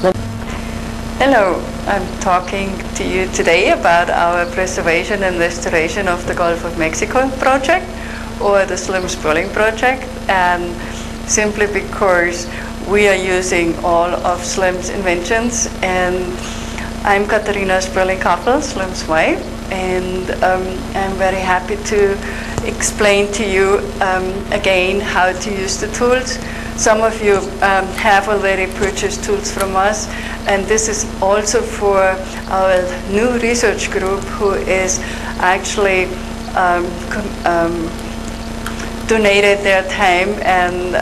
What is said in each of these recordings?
Hello, I'm talking to you today about our preservation and restoration of the Gulf of Mexico project, or the Slim Spurling project, and simply because we are using all of Slim's inventions. And I'm Katharina Spurling Kaffl, Slim's wife, and I'm very happy to explain to you again how to use the tools. Some of you have already purchased tools from us, and this is also for our new research group who is actually donated their time and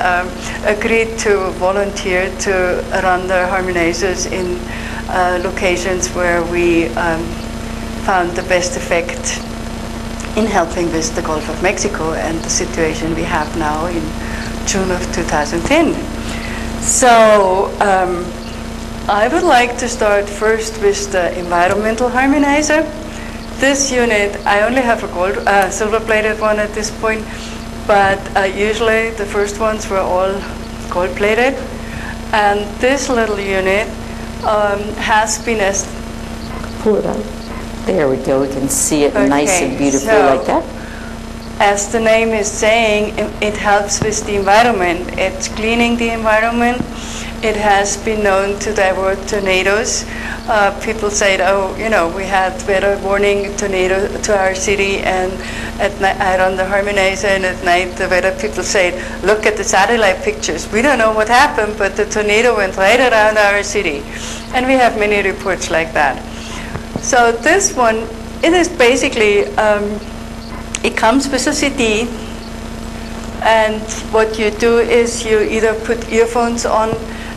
agreed to volunteer to run the harmonizers in locations where we found the best effect in helping with the Gulf of Mexico and the situation we have now in June of 2010. So I would like to start first with the environmental harmonizer. This unit, I only have a silver-plated one at this point, but usually the first ones were all gold-plated. And this little unit has been Pull it out. There we go. We can see it nice and beautiful like that. As the name is saying, it helps with the environment. It's cleaning the environment. It has been known to divert tornadoes. People said, oh, you know, we had weather warning tornado to our city, and at night I run the harmonizer, and at night the weather people said, look at the satellite pictures. We don't know what happened, but the tornado went right around our city. And we have many reports like that. So this one, it is basically, it comes with a CD, and what you do is you either put earphones on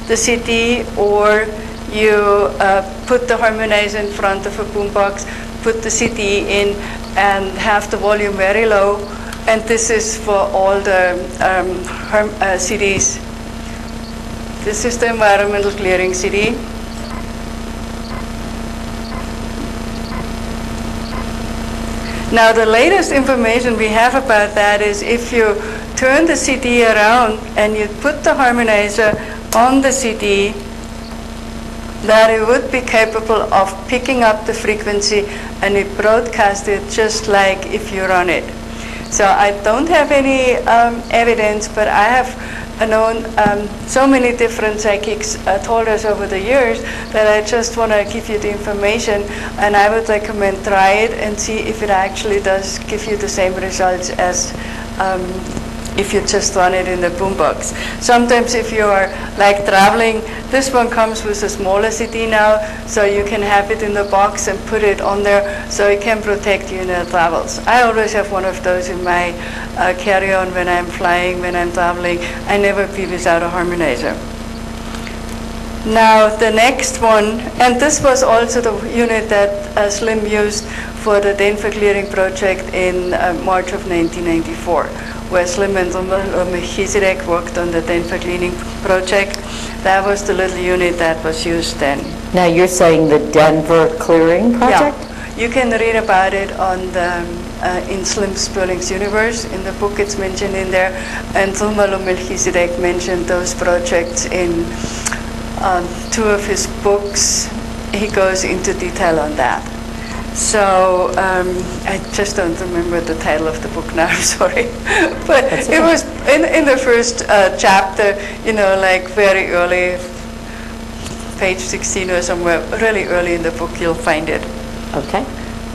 the CD, or you put the harmonizer in front of a boombox, put the CD in, and have the volume very low. And this is for all the CDs. This is the environmental clearing CD. Now the latest information we have about that is if you turn the CD around and you put the harmonizer on the CD, that it would be capable of picking up the frequency and it broadcasts it just like if you run it. So I don't have any evidence, but I have known so many different psychics told us over the years that I just want to give you the information, and I would recommend try it and see if it actually does give you the same results as if you just run it in the boombox. Sometimes if you are like traveling, this one comes with a smaller CD now, so you can have it in the box and put it on there so it can protect you in your travels. I always have one of those in my carry-on when I'm flying, when I'm traveling. I never be without a harmonizer. Now the next one, and this was also the unit that Slim used for the Denver Clearing Project in March of 1994, where Slim and Melchizedek worked on the Denver Cleaning Project. That was the little unit that was used then. Now you're saying the Denver Clearing Project? Yeah. You can read about it on the, in Slim Spurling's Universe. In the book it's mentioned in there. And Zumalo Melchizedek mentioned those projects in two of his books. He goes into detail on that. So I just don't remember the title of the book now, I'm sorry. But it was in the first chapter, you know, like very early, page 16 or somewhere, really early in the book, you'll find it. Okay.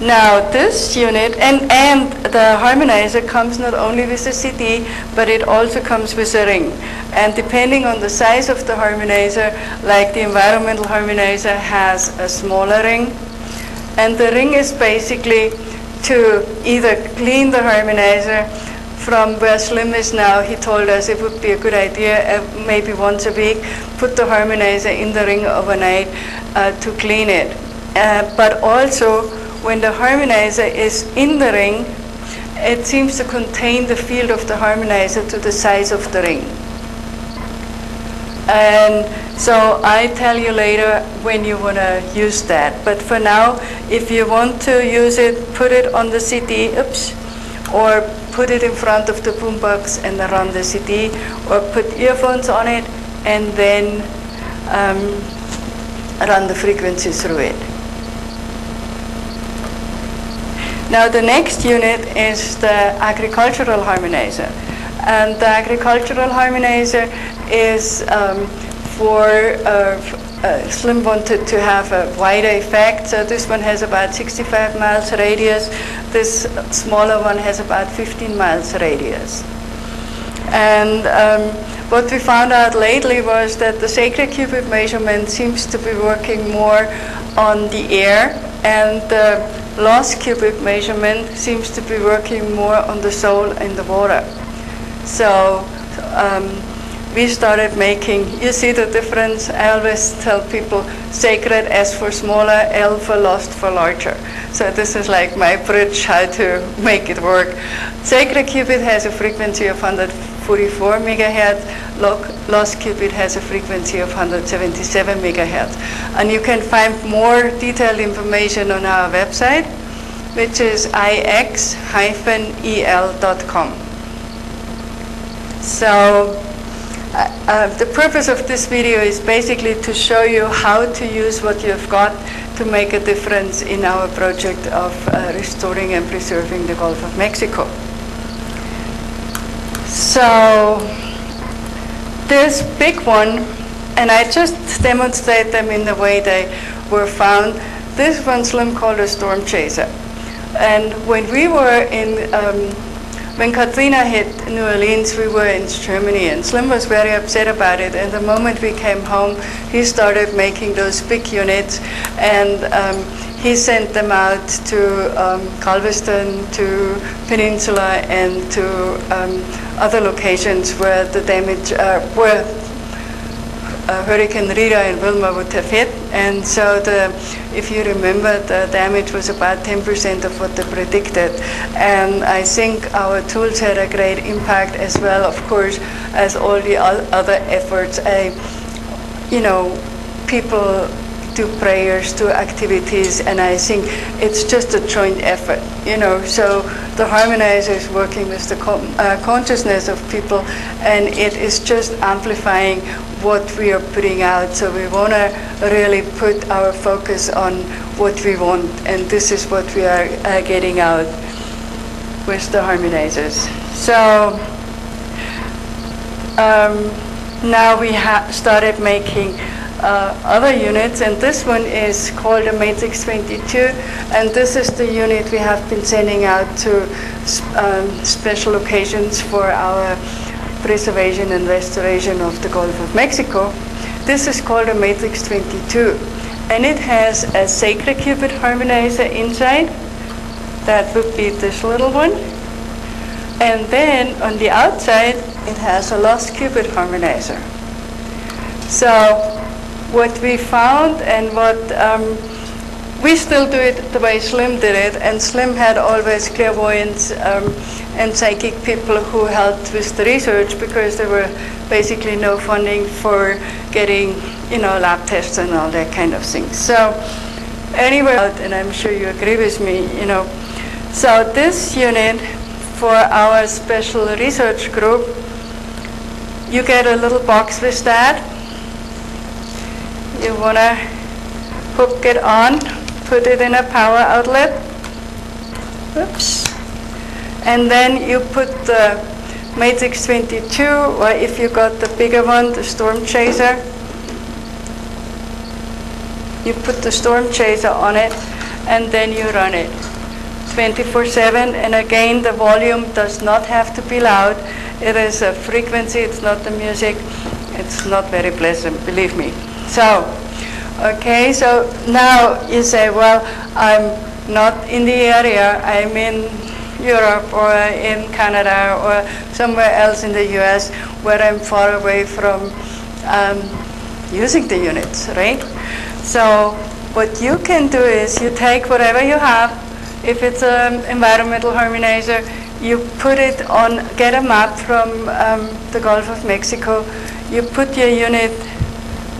Now this unit, and the harmonizer comes not only with a CD, but it also comes with a ring. And depending on the size of the harmonizer, like the environmental harmonizer has a smaller ring. And the ring is basically to either clean the harmonizer from where Slim is now. He told us it would be a good idea, maybe once a week, put the harmonizer in the ring overnight to clean it. But also, when the harmonizer is in the ring, it seems to contain the field of the harmonizer to the size of the ring. And so I tell you later when you want to use that. But for now, if you want to use it, put it on the CD, or put it in front of the boombox and run the CD, or put earphones on it and then run the frequency through it. Now the next unit is the agricultural harmonizer. And the agricultural harmonizer is Slim wanted to have a wider effect, so this one has about 65 miles radius. This smaller one has about 15 miles radius. And what we found out lately was that the sacred cubit measurement seems to be working more on the air, and the lost cubit measurement seems to be working more on the soil and the water. So we started making, you see the difference? I always tell people sacred S for smaller, L for lost for larger. So this is like my bridge how to make it work. Sacred cubit has a frequency of 144 megahertz. Lost cubit has a frequency of 177 megahertz. And you can find more detailed information on our website, which is ix-el.com. So the purpose of this video is basically to show you how to use what you've got to make a difference in our project of restoring and preserving the Gulf of Mexico. So this big one, and I just demonstrate them in the way they were found. This one Slim called a storm chaser. And when we were in when Katharina hit New Orleans, we were in Germany, and Slim was very upset about it. And the moment we came home, he started making those big units, and he sent them out to Galveston, to Peninsula, and to other locations where the damage, where Hurricane Rita and Wilma would have hit. And so if you remember, the damage was about 10% of what they predicted. And I think our tools had a great impact as well, of course, as all the other efforts. You know, people do prayers, do activities, and I think it's just a joint effort, you know. So the harmonizer is working with the consciousness of people, and it is just amplifying what we are putting out. So we want to really put our focus on what we want, and this is what we are getting out with the harmonizers. So now we have started making other units, and this one is called a Matrix 22, and this is the unit we have been sending out to special occasions for our preservation and restoration of the Gulf of Mexico. This is called a Matrix 22, and it has a sacred cubit harmonizer inside. That would be this little one. And then on the outside, it has a lost cubit harmonizer. So what we found, and what we still do it the way Slim did it, and Slim had always clairvoyants and psychic people who helped with the research, because there were basically no funding for getting, you know, lab tests and all that kind of thing. So anyway, and I'm sure you agree with me, you know. So this unit for our special research group, you get a little box with that. You want to hook it on, put it in a power outlet. Oops. And then you put the Matrix 22, or if you got the bigger one, the Storm Chaser, you put the Storm Chaser on it, and then you run it 24/7. And again, the volume does not have to be loud. It is a frequency, it's not the music. It's not very pleasant, believe me. So, okay, so now you say, well, I'm not in the area, I'm in Europe or in Canada or somewhere else in the US where I'm far away from using the units, right? So what you can do is you take whatever you have. If it's an environmental harmonizer, you put it on, get a map from the Gulf of Mexico, you put your unit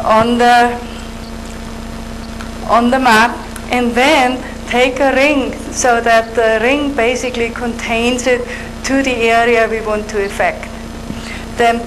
on the map, and then take a ring so that the ring basically contains it to the area we want to affect. Then